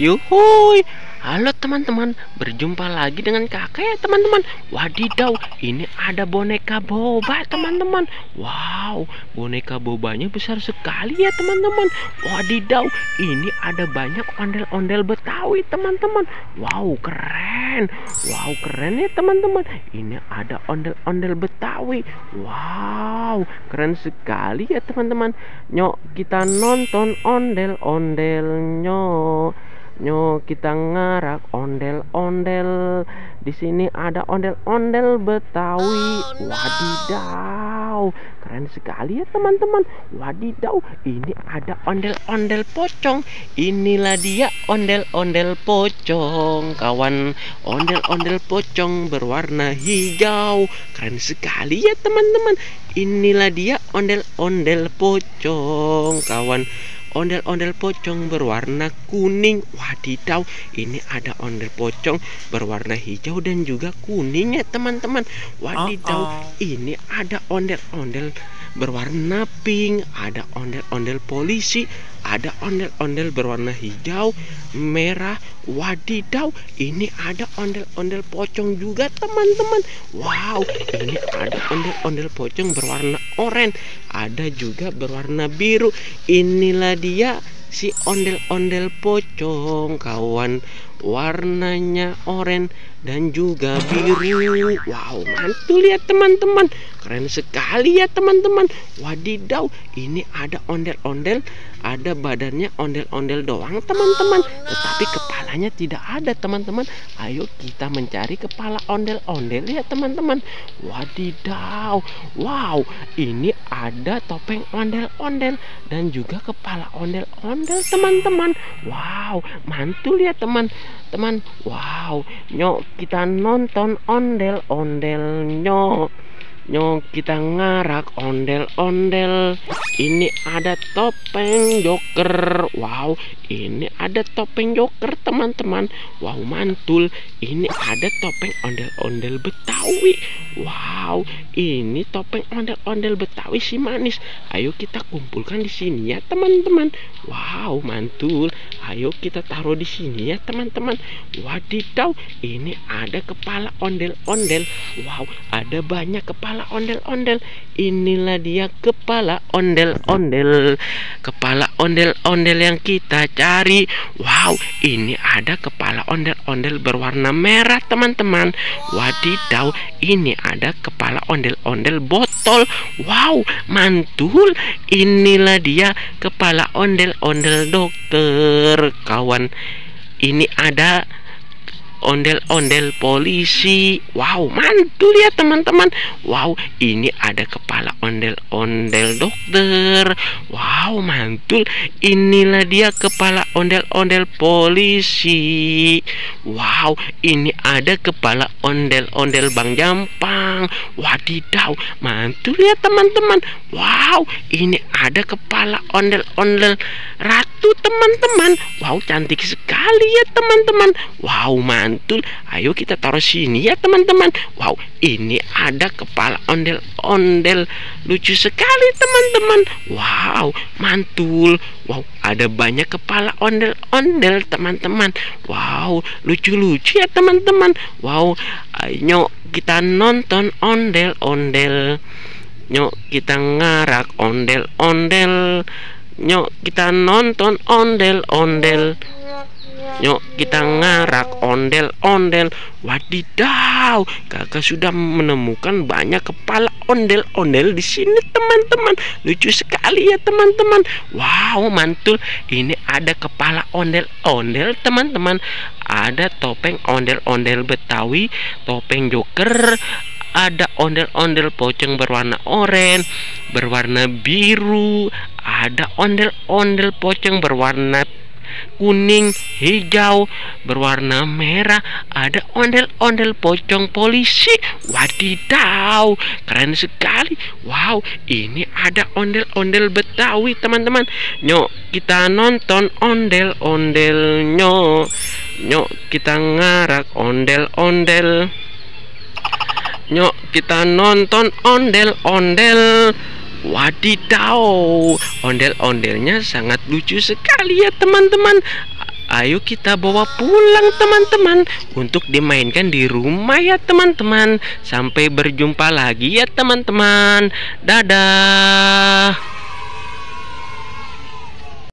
Yuhuy, halo teman-teman, berjumpa lagi dengan kakak ya teman-teman. Wadidaw, ini ada boneka boba teman-teman. Wow, boneka bobanya besar sekali ya teman-teman. Wadidaw, ini ada banyak ondel-ondel Betawi teman-teman. Wow, keren. Wow, keren ya teman-teman. Ini ada ondel-ondel Betawi. Wow, keren sekali ya teman-teman. Nyok, kita nonton ondel-ondelnya. Nyok, kita ngarak ondel-ondel. Di sini ada ondel-ondel Betawi. Wadidaw, keren sekali ya teman-teman. Wadidaw, ini ada ondel-ondel pocong. Inilah dia ondel-ondel pocong, kawan. Ondel-ondel pocong berwarna hijau. Keren sekali ya teman-teman. Inilah dia ondel-ondel pocong, kawan. Ondel-ondel pocong berwarna kuning. Wadidaw, ini ada ondel pocong berwarna hijau dan juga kuning ya teman-teman. Wadidaw, ini ada ondel-ondel berwarna pink. Ada ondel-ondel polisi. Ada ondel-ondel berwarna hijau, merah. Wadidaw, ini ada ondel-ondel pocong juga teman-teman. Wow, ini ada ondel-ondel pocong berwarna oranye. Ada juga berwarna biru. Inilah dia si ondel-ondel pocong, kawan. Warnanya oranye dan juga biru. Wow, mantul ya teman-teman. Keren sekali ya teman-teman. Wadidaw, ini ada ondel-ondel. Ada badannya ondel-ondel doang teman-teman, tetapi kepalanya tidak ada teman-teman. Ayo kita mencari kepala ondel-ondel ya teman-teman. Wadidaw, wow, ini ada topeng ondel-ondel dan juga kepala ondel-ondel teman-teman. Wow, mantul ya teman-teman. Wow, nyok, kita nonton ondel-ondelnya. Nyok, kita ngarak ondel-ondel. Ini ada topeng joker. Wow, ini ada topeng joker teman-teman. Wow, mantul. Ini ada topeng ondel-ondel Betawi. Wow, ini topeng ondel-ondel Betawi si manis. Ayo kita kumpulkan di sini ya teman-teman. Wow, mantul. Ayo kita taruh di sini ya teman-teman. Wadidaw, ini ada kepala ondel-ondel. Wow, ada banyak kepala ondel-ondel. Inilah dia kepala ondel-ondel. Kepala ondel-ondel yang kita cari. Wow, ini ada kepala ondel-ondel berwarna merah teman-teman. Wadidaw, ini ada kepala ondel-ondel botol. Wow, mantul. Inilah dia kepala ondel-ondel dokter, kawan. Ini ada ondel-ondel polisi. Wow, mantul ya teman-teman. Wow, ini ada kepala ondel-ondel dokter. Wow, mantul. Inilah dia kepala ondel-ondel polisi. Wow, ini ada kepala ondel-ondel Bang Jampang. Wadidaw, mantul ya teman-teman. Wow, ini ada kepala ondel-ondel ratu teman-teman. Wow, cantik sekali ya teman-teman. Wow, mantul. Ayo kita taruh sini ya teman-teman. Wow, ini ada kepala ondel-ondel lucu sekali teman-teman. Wow, mantul. Wow, ada banyak kepala ondel-ondel teman-teman. Wow, lucu-lucu ya teman-teman. Wow, ayo kita nonton ondel-ondel. Nyok, kita ngarak ondel-ondel. Nyok, kita nonton ondel-ondel. Nyok, kita ngarak ondel-ondel. Wadidaw, kakak sudah menemukan banyak kepala ondel-ondel di sini teman-teman. Lucu sekali ya teman-teman. Wow, mantul. Ini ada kepala ondel-ondel teman-teman. Ada topeng ondel-ondel Betawi, topeng joker. Ada ondel-ondel pocong berwarna oranye, berwarna biru. Ada ondel-ondel pocong berwarna kuning, hijau, berwarna merah. Ada ondel-ondel pocong polisi. Wadidaw, keren sekali. Wow, ini ada ondel-ondel Betawi teman-teman. Nyok, kita nonton ondel-ondelnya. Nyok, kita ngarak ondel-ondel. Nyok, kita nonton ondel-ondel. Wadidaw, ondel-ondelnya sangat lucu sekali ya teman-teman. Ayo kita bawa pulang teman-teman, untuk dimainkan di rumah ya teman-teman. Sampai berjumpa lagi ya teman-teman. Dadah.